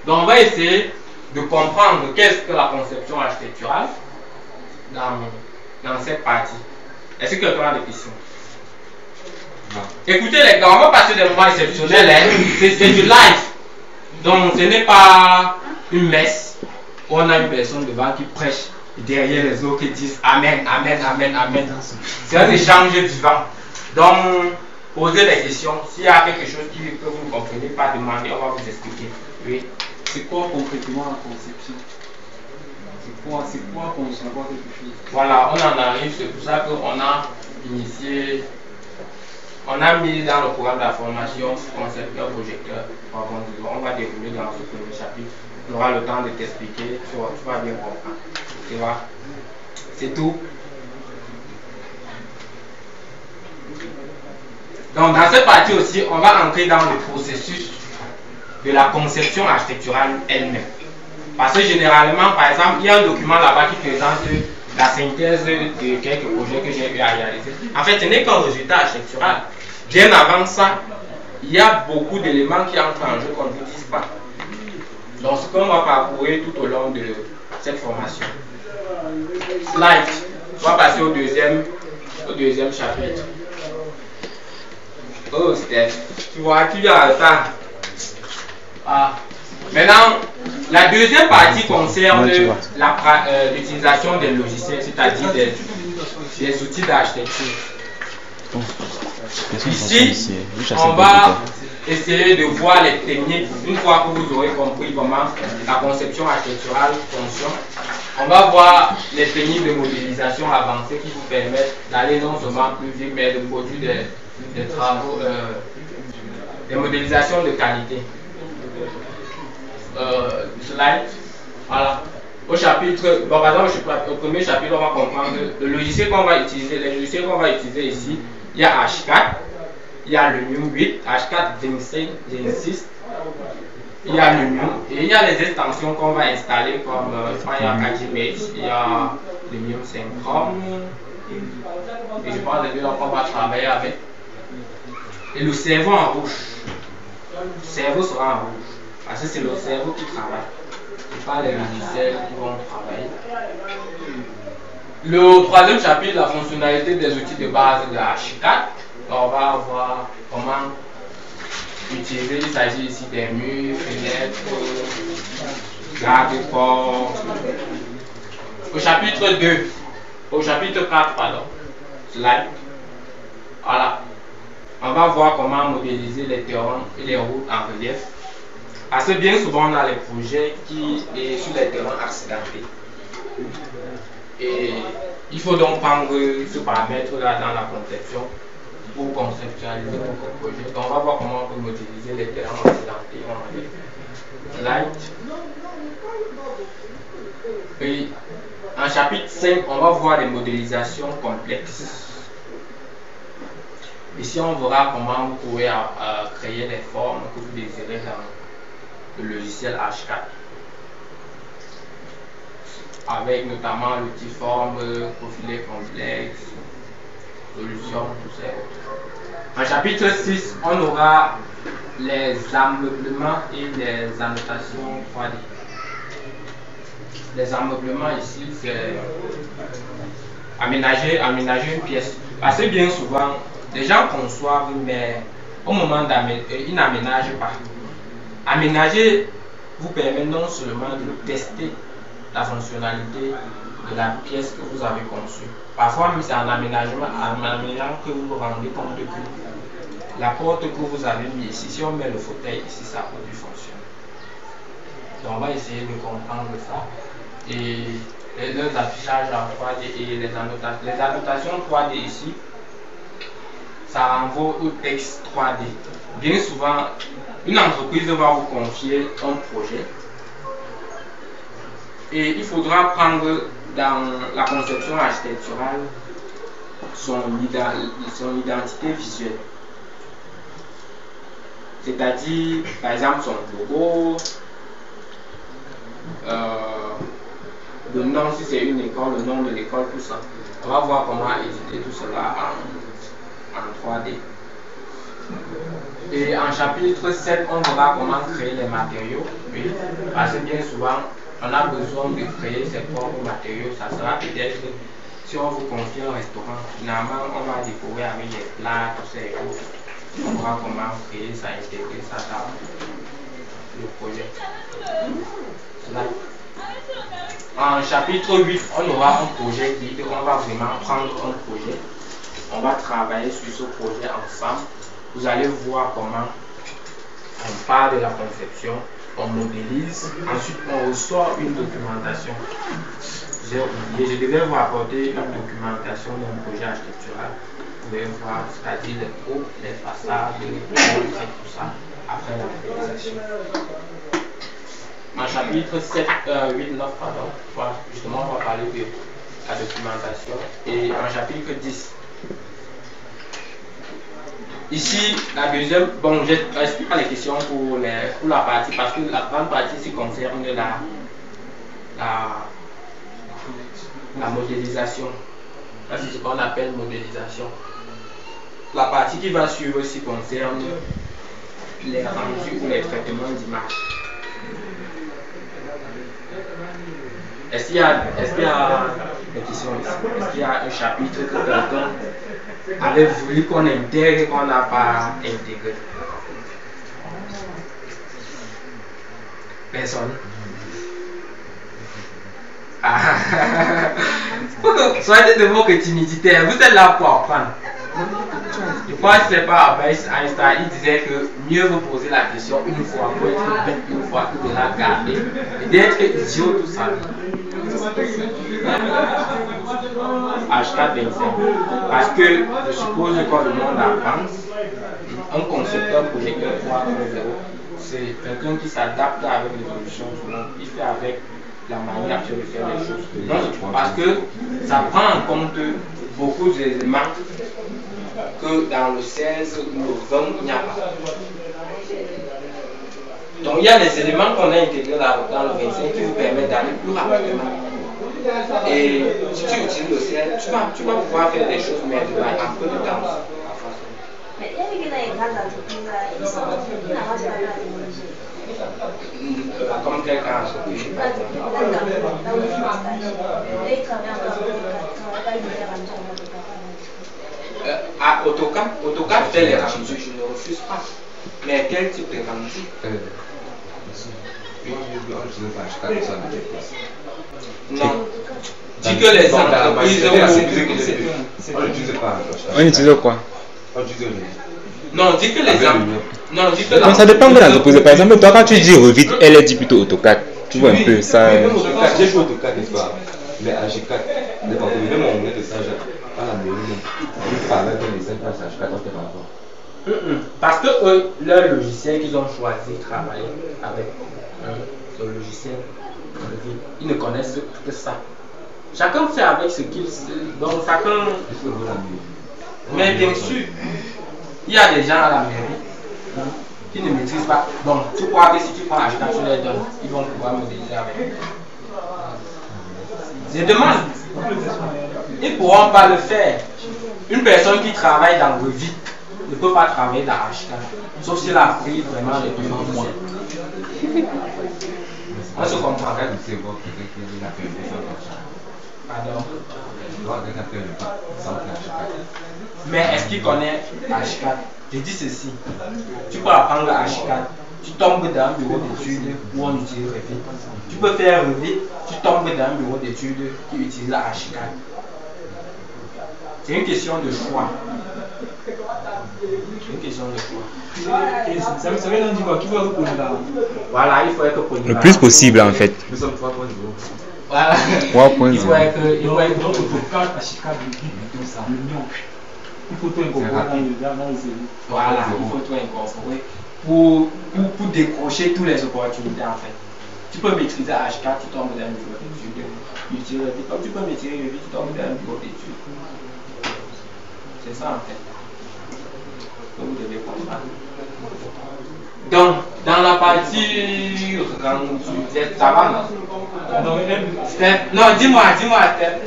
Donc on va essayer de comprendre qu'est-ce que la conception architecturale dans cette partie. Est-ce que quelqu'un a des questions? Non. Écoutez les gars, on va passer des moments exceptionnels, hein. C'est du live. Donc ce n'est pas une messe où on a une personne devant qui prêche et derrière les autres qui disent Amen, Amen, Amen, Amen. C'est un échange vivant. Donc posez des questions. S'il y a quelque chose que vous ne comprenez pas, demandez, on va vous expliquer. Oui. C'est quoi concrètement la conception? C'est quoi concevoir quelque chose? Voilà, on en arrive, c'est pour ça qu'on a initié, on a mis dans le programme de la formation concepteur, projecteur. On va dérouler dans ce premier chapitre. On aura le temps de t'expliquer, tu vas bien comprendre. Tu vois? C'est tout. Donc dans cette partie aussi, on va entrer dans le processus de la conception architecturale elle-même. Parce que généralement, par exemple, il y a un document là-bas qui présente la synthèse de quelques projets que j'ai eu à réaliser. En fait, ce n'est qu'un résultat architectural. Bien avant ça, il y a beaucoup d'éléments qui entrent en jeu qu'on ne vous dise pas. Donc, ce qu'on va parcourir tout au long de cette formation. Slide. On va passer au deuxième chapitre. Oh, Steph, tu vois, tu as le temps. Ah. Maintenant, la deuxième partie concerne l'utilisation des logiciels, c'est-à-dire des outils d'architecture. Ici, on va essayer de voir les techniques. Une fois que vous aurez compris comment la conception architecturale fonctionne, on va voir les techniques de modélisation avancées qui vous permettent d'aller non seulement plus vite, mais de produire des travaux, des modélisations de qualité. Slide. Voilà. Au chapitre, bon, par exemple, au premier chapitre, on va comprendre le logiciel qu'on va utiliser. Les logiciels qu'on va utiliser ici, il y a H4, il y a le NUM 8, H4, Genesis, il y a le NUM, et il y a les extensions qu'on va installer comme il y a KGMage, il y a le NUM Synchrome, et je pense que là qu'on va travailler avec. Et le cerveau en rouge. Le cerveau sera en rouge. Parce que c'est le cerveau qui travaille, et pas les logiciels qui vont travailler. Le troisième chapitre, la fonctionnalité des outils de base de H4. On va voir comment utiliser. Il s'agit ici des murs, fenêtres, garde-corps. Au chapitre 2, au chapitre 4, pardon, slide. Voilà. On va voir comment modéliser les terrains et les routes en relief. Parce que bien souvent on a les projets qui sont sur les terrains accidentés. Et il faut donc prendre ce paramètre-là dans la conception pour conceptualiser notre projet. Donc on va voir comment on peut modéliser les terrains accidentés en relief. Slide. Et en chapitre 5, on va voir les modélisations complexes. Ici, on verra comment vous pouvez créer les formes que vous désirez dans le logiciel H4. Avec notamment l'outil forme, profilé complexe, solution, tout ça. En chapitre 6, on aura les ameublements et les annotations 3D. Les ameublements ici, c'est aménager une pièce. Parce que bien souvent, les gens conçoivent, mais au moment ils n'aménagent pas. Aménager vous permet non seulement de tester la fonctionnalité de la pièce que vous avez conçue. Parfois, même c'est en aménageant que vous vous rendez compte que la porte que vous avez mise ici, si on met le fauteuil ici, ça peut plus fonctionner. Donc, on va essayer de comprendre ça. Et les affichages en 3D et les annotations 3D ici, ça renvoie au texte 3D. Bien souvent, une entreprise va vous confier un projet et il faudra prendre dans la conception architecturale son identité visuelle. C'est-à-dire, par exemple, son logo, le nom, si c'est une école, le nom de l'école, tout ça. On va voir comment éditer tout cela en 3D. Et en chapitre 7, on verra comment créer les matériaux. Oui, parce que bien souvent, on a besoin de créer ses propres matériaux. Ça sera peut-être, si on vous confie un restaurant, finalement, on va découvrir avec les plats, tout ça et tout. On verra comment créer ça, intégrer ça dans le projet. En chapitre 8, on aura un projet guide. On va vraiment prendre un projet. On va travailler sur ce projet ensemble. Vous allez voir comment on part de la conception, on modélise, ensuite on ressort une documentation. J'ai oublié, je devais vous apporter une documentation d'un projet architectural. Vous pouvez voir, c'est-à-dire les groupes, les façades, tout ça, après la modélisation. En chapitre 7, 8, 9, pardon, justement on va parler de la documentation. Et en chapitre 10, ici, la deuxième, bon, je n'explique pas les questions pour la partie, parce que la grande partie ici concerne la modélisation. Ça, c'est ce qu'on appelle modélisation. La partie qui va suivre ici concerne les rendus ou les traitements d'image. Est-ce qu'il y a des questions ici? Est-ce qu'il y a un chapitre que quelqu'un avait voulu qu'on intègre et qu'on n'a pas intégré? Personne. Soyez de mots que timidité, vous êtes là pour apprendre. Je crois que c'est pas Einstein, il disait que mieux vous poser la question une fois pour être bête une fois que de la garder et d'être idiot tout ça. H425. Parce que je suppose que quand le monde avance, un concepteur projecteur 3.0, c'est quelqu'un qui s'adapte avec l'évolution du monde, il fait avec la manière de faire les choses. Donc, parce que ça prend en compte beaucoup d'éléments que dans le 16 ou le 20, il n'y a pas. Donc il y a des éléments qu'on a intégrés dans le 25 qui vous permettent d'aller plus rapidement. Et si tu utilises le 16, tu vas pouvoir faire des choses, mais en peu de temps. Mais il y a des grandes entreprises, ils sont comme quelqu'un à AutoCAD fait les rendus, je ne refuse pas. Mais quel type de rendu? Non. Dis que les entreprises on utilise quoi? Non, dis que les non, dis que donc ça dépend de l'entreprise. Par exemple, toi quand tu dis Revit, elle dit plutôt AutoCAD. Tu vois un peu ça. J'ai joué AutoCAD, n'est-ce pas? Mais à G4, même on met de ça à la mairie, on parle avec les simples H4, on fait pas. Parce que leur logiciel qu'ils ont choisi de travailler avec, ce logiciel, ils ne connaissent que ça. Chacun fait avec ce qu'il sait. Donc chacun. Mais bien sûr, il y a des gens à la mairie qui ne maîtrisent pas. Bon, tu crois que si tu prends H4, tu les donnes, ils vont pouvoir modéliser avec. Je demande. Ils ne pourront pas le faire. Une personne qui travaille dans Revit ne peut pas travailler dans H4, sauf si elle a appris vraiment les deux mois. On se comprend. Pardon. Mais est-ce qu'il connaît H4? Je dis ceci. Tu peux apprendre H4. Tu tombes dans un bureau d'études où on utilise Revit. Tu peux faire Revit. Tu tombes dans un bureau d'études qui utilise la H4. C'est une question de choix. C'est une question de choix. Ça veut donc dire quoi? Qui veut être polyvalent? Voilà, il faut être polyvalent. Le plus possible en fait. Nous sommes 3.0. Voilà. 3.0. Il faut être Donc, AutoCAD, H4, tout ça. Il faut tout incorporer dans les séries. Voilà, il faut tout incorporer pour décrocher toutes les opportunités en fait. Tu peux maîtriser H4, tu tombes dans un bureau d'études. Comme tu peux maîtriser Revit, tu tombes dans un bureau d'études. C'est ça en fait. Que vous devez comprendre. Donc, dans la partie rendue, ça va non? Non, dis-moi,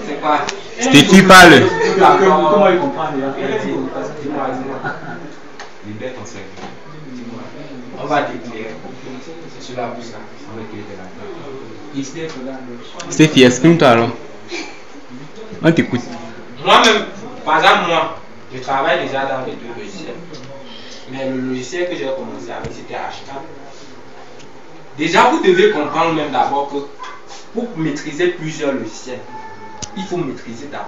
c'est quoi? Stéphie parle. Comment il comprend déjà? Dis-moi. Libère ton cerveau. On va déclarer. C'est cela pour ça. On va écrire là. Stephy, exprime-toi alors. On t'écoute. Moi-même, par exemple, moi, je travaille déjà dans les deux logiciels. Mais le logiciel que j'ai commencé avec, c'était H4. Déjà, vous devez comprendre même d'abord que pour maîtriser plusieurs logiciels, il faut maîtriser d'abord